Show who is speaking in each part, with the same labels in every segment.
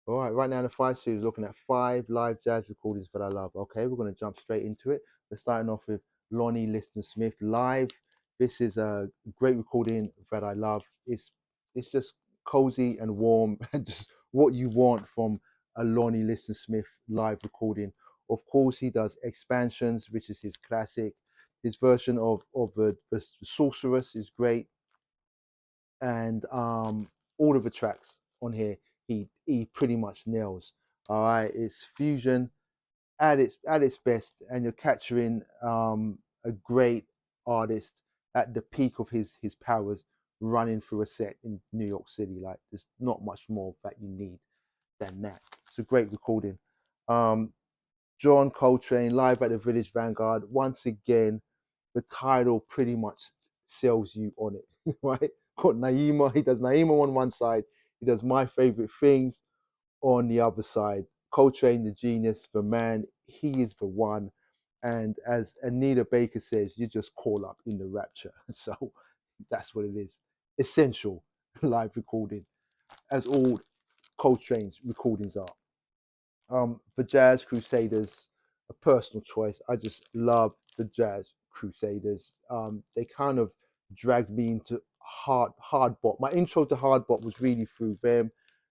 Speaker 1: All right, right now in the 5 series, looking at 5 live jazz recordings that I love. Okay, we're going to jump straight into it. We're starting off with Lonnie Liston Smith live. This is a great recording that I love. It's just cozy and warm, and just what you want from a Lonnie Liston Smith live recording. Of course, he does expansions, which is his classic. His version of the Sorceress is great, and all of the tracks on here he pretty much nails. All right, it's fusion at its best, and you're capturing a great artist at the peak of his powers, running through a set in New York City. Like, there's not much more that you need than that. It's a great recording. um John Coltrane live at the Village Vanguard. Once again, the title pretty much sells you on it, right? Got Naima. He does Naima on one side. He does My Favorite Things on the other side. Coltrane, the genius, the man. He is the one. And as Anita Baker says, you just call up in the rapture. So that's what it is. Essential live recording, as all Coltrane's recordings are. The Jazz Crusaders, a personal choice. I just love the Jazz Crusaders. They kind of dragged me into hard bop. My intro to hard bop was really through them,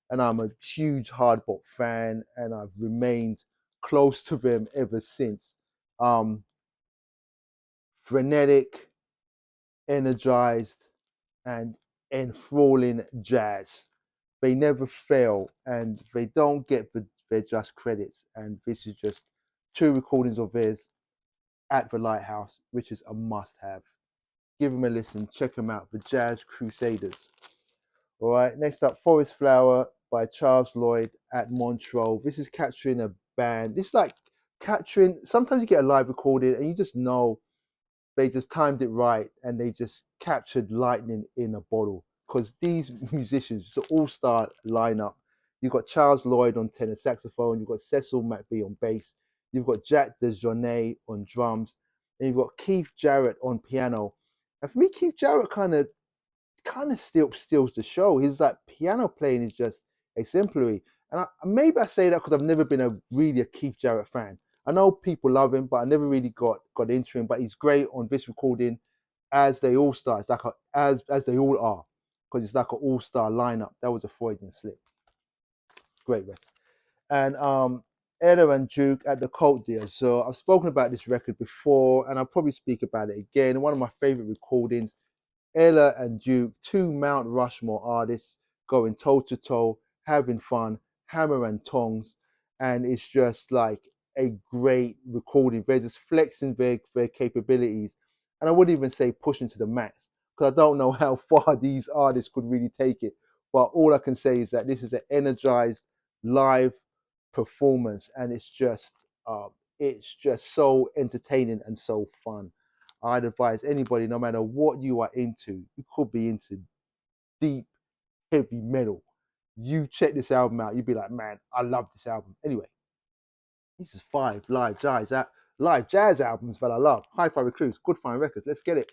Speaker 1: and I'm a huge hard bop fan, and I've remained close to them ever since. Um, Frenetic, energized, and enthralling jazz. They never fail, and they don't get their just credits. And this is just two recordings of theirs at the Lighthouse, which is a must-have. Give them a listen, check them out. The Jazz Crusaders. All right. Next up, Forest Flower by Charles Lloyd at Montreux. This is capturing a band. This is like capturing. Sometimes you get a live recording, and you just know they just timed it right, and they just captured lightning in a bottle, because these musicians, it's an all-star lineup. You've got Charles Lloyd on tenor saxophone, you've got Cecil McBee on bass, you've got Jack DeJournette on drums, and you've got Keith Jarrett on piano. And for me, Keith Jarrett kind of still steals the show. His like piano playing is just exemplary. And maybe I say that because I've never been a Keith Jarrett fan. I know people love him, but I never really got into him. But he's great on this recording, as they all start. It's like as they all are, because it's like an all star lineup. That was a Freudian slip. Great record. And Ella and Duke at the Colt Deer. So I've spoken about this record before, and I'll probably speak about it again. One of my favorite recordings. Ella and Duke, two Mount Rushmore artists going toe to toe, having fun, hammer and tongs, and it's just like a great recording. They're just flexing their capabilities, and I wouldn't even say pushing to the max, because I don't know how far these artists could really take it. But all I can say is that this is an energized live performance, and it's just so entertaining and so fun. I'd advise anybody, no matter what you are into, you could be into deep, heavy metal. You check this album out, you'd be like, man, I love this album. Anyway, this is 5 live jazz albums that I love. Hi-Fi Recluse, good fine records. Let's get it.